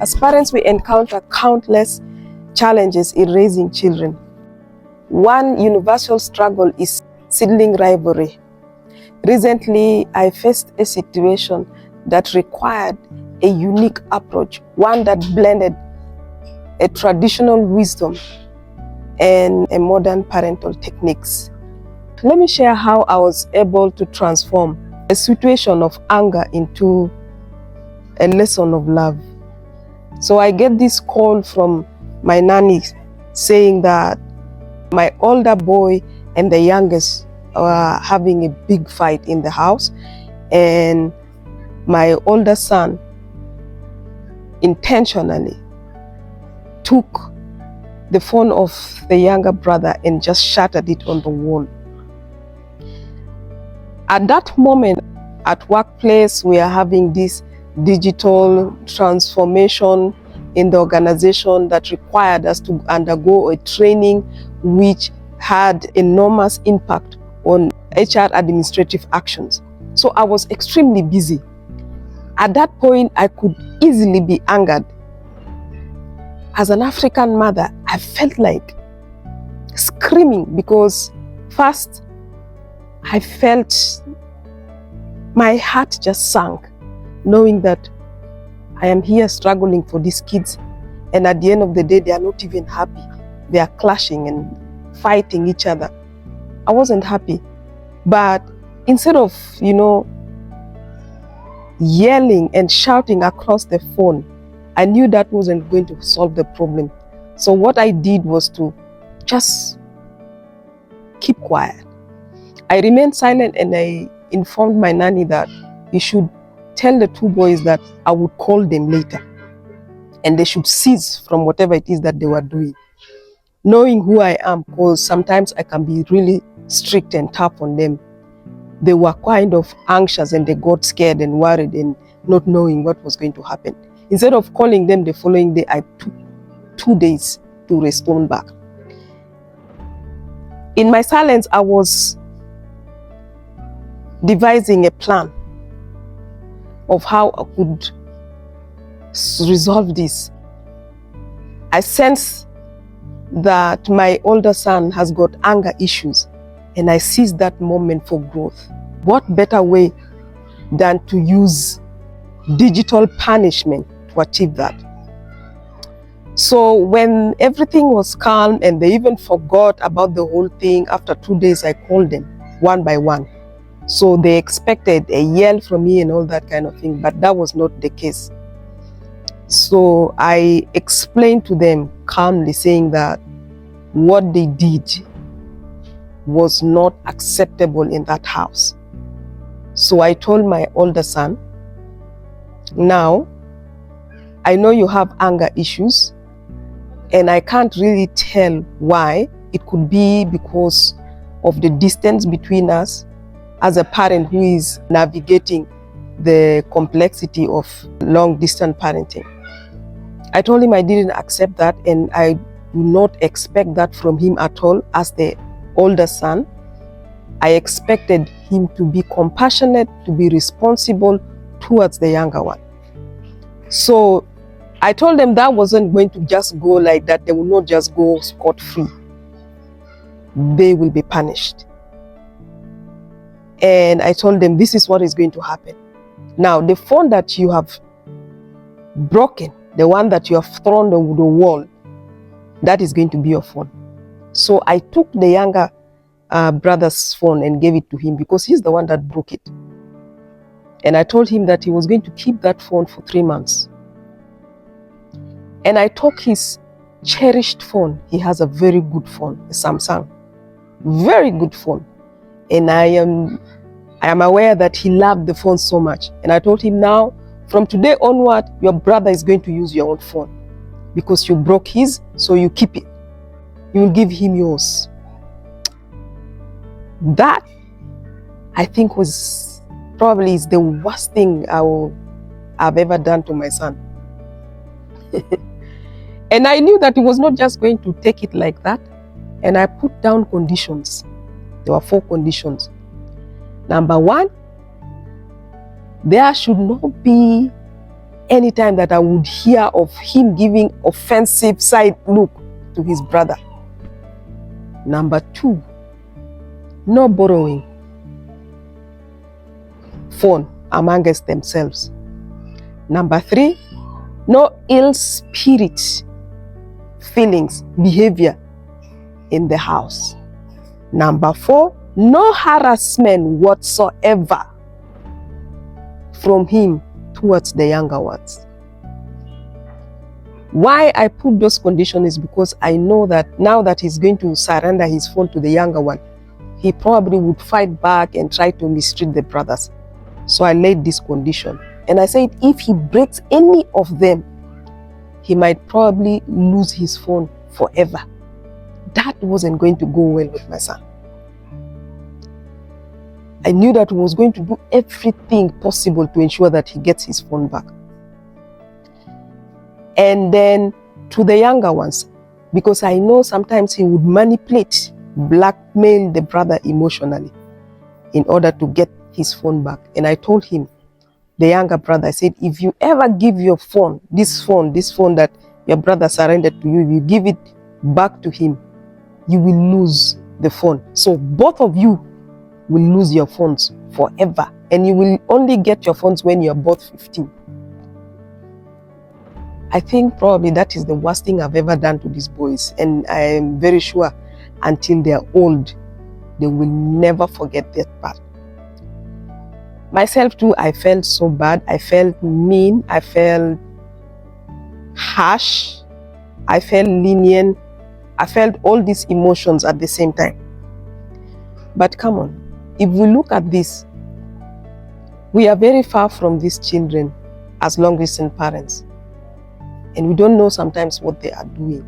As parents, we encounter countless challenges in raising children. One universal struggle is sibling rivalry. Recently, I faced a situation that required a unique approach, one that blended a traditional wisdom and a modern parental techniques. Let me share how I was able to transform a situation of anger into a lesson of love. So I get this call from my nanny saying that my older boy and the youngest are having a big fight in the house, and my older son intentionally took the phone of the younger brother and just shattered it on the wall. At that moment, at workplace, we are having this digital transformation in the organization that required us to undergo a training which had enormous impact on HR administrative actions. So I was extremely busy. At that point, I could easily be angered. As an African mother, I felt like screaming because first, I felt my heart just sank, knowing that I am here struggling for these kids, and at the end of the day, they are not even happy. They are clashing and fighting each other. I wasn't happy. But instead of, yelling and shouting across the phone, I knew that wasn't going to solve the problem. So what I did was to just keep quiet. I remained silent and I informed my nanny that he should tell the two boys that I would call them later and they should cease from whatever it is that they were doing. Knowing who I am, because sometimes I can be really strict and tough on them, they were kind of anxious and they got scared and worried and not knowing what was going to happen. Instead of calling them the following day, I took 2 days to respond back. In my silence, I was devising a plan of how I could resolve this. I sense that my older son has got anger issues, and I seized that moment for growth. What better way than to use digital punishment to achieve that? So when everything was calm and they even forgot about the whole thing, after 2 days I called them one by one. So they expected a yell from me and all that kind of thing, but that was not the case. So I explained to them calmly, saying that what they did was not acceptable in that house. So I told my older son, now I know you have anger issues and I can't really tell why. It could be because of the distance between us as a parent who is navigating the complexity of long-distance parenting. I told him I didn't accept that and I do not expect that from him at all. As the older son, I expected him to be compassionate, to be responsible towards the younger one. So I told them that wasn't going to just go like that. They will not just go scot-free. They will be punished. And I told them this is what is going to happen. Now, the phone that you have broken, the one that you have thrown over the wall, that is going to be your phone. So I took the younger brother's phone and gave it to him because he's the one that broke it. And I told him that he was going to keep that phone for 3 months. And I took his cherished phone. He has a very good phone, a Samsung. Very good phone. And I am aware that he loved the phone so much. And I told him, now, from today onward, your brother is going to use your own phone because you broke his, so you keep it. You will give him yours. That, I think, was probably is the worst thing I've ever done to my son. And I knew that he was not just going to take it like that. And I put down conditions. There were 4 conditions. Number 1, there should not be anytime that I would hear of him giving offensive side look to his brother. Number 2, no borrowing phone amongst themselves. Number 3, no ill spirit feelings, behavior in the house. Number 4, no harassment whatsoever from him towards the younger ones. Why I put those conditions is because I know that now that he's going to surrender his phone to the younger one, he probably would fight back and try to mistreat the brothers. So I laid this condition. And I said if he breaks any of them, he might probably lose his phone forever. That wasn't going to go well with my son. I knew that he was going to do everything possible to ensure that he gets his phone back. And then to the younger ones, because I know sometimes he would manipulate, blackmail the brother emotionally in order to get his phone back. And I told him, the younger brother, I said, if you ever give your phone, this phone that your brother surrendered to you, you give it back to him, you will lose the phone. So both of you will lose your phones forever. And you will only get your phones when you're both 15. I think probably that is the worst thing I've ever done to these boys. And I am very sure until they're old, they will never forget that part. Myself too, I felt so bad. I felt mean. I felt harsh. I felt lenient. I felt all these emotions at the same time. But come on, if we look at this, we are very far from these children as long-distance parents. And we don't know sometimes what they are doing.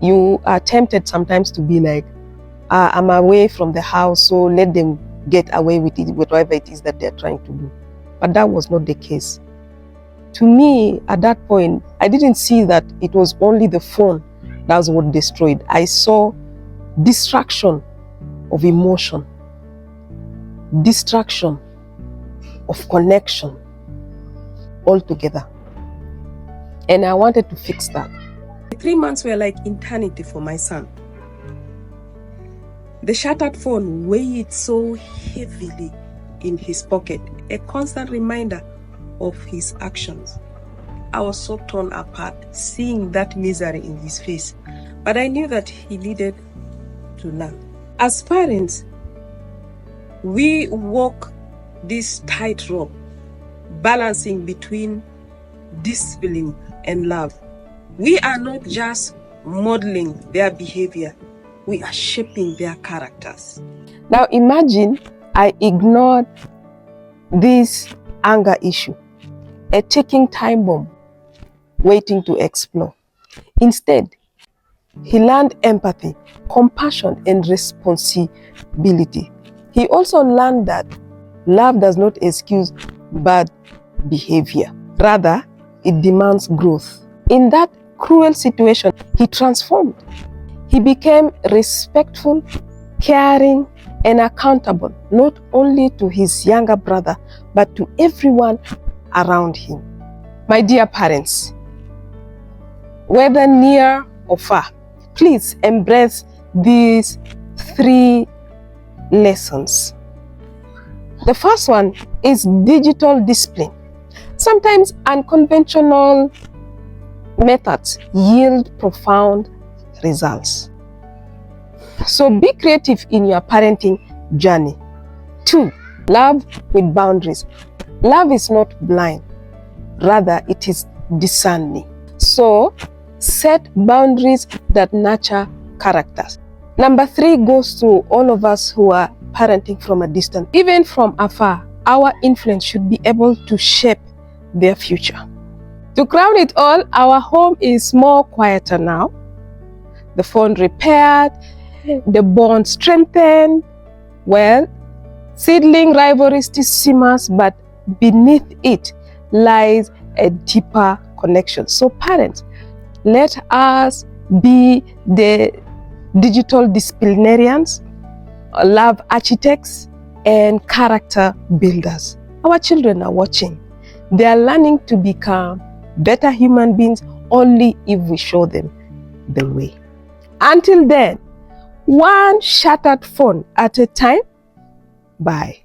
You are tempted sometimes to be like, I'm away from the house, so let them get away with it, whatever it is that they're trying to do. But that was not the case. To me, at that point, I didn't see that it was only the phone that was what destroyed. I saw distraction of emotion, distraction of connection altogether. And I wanted to fix that. 3 months were like eternity for my son. The shattered phone weighed so heavily in his pocket, a constant reminder of his actions. I was so torn apart, seeing that misery in his face. But I knew that he needed to learn. As parents, we walk this tightrope, balancing between discipline and love. We are not just modeling their behavior, we are shaping their characters. Now imagine I ignored this anger issue, a ticking time bomb waiting to explode. Instead, he learned empathy, compassion, and responsibility. He also learned that love does not excuse bad behavior. Rather, it demands growth. In that cruel situation, he transformed. He became respectful, caring, and accountable, not only to his younger brother, but to everyone around him. My dear parents, whether near or far, please embrace these 3 lessons. The first one is digital discipline. Sometimes unconventional methods yield profound results. So be creative in your parenting journey. 2, love with boundaries. Love is not blind, rather it is discerning. So set boundaries that nurture characters. Number 3 goes to all of us who are parenting from a distance. Even from afar, our influence should be able to shape their future. To crown it all, our home is more quieter now. The phone repaired, the bond strengthened. Well, seedling rivalry still simmers, but beneath it lies a deeper connection. So parents, let us be the digital disciplinarians, love architects, and character builders. Our children are watching. They are learning to become better human beings only if we show them the way. Until then, one shattered phone at a time. Bye.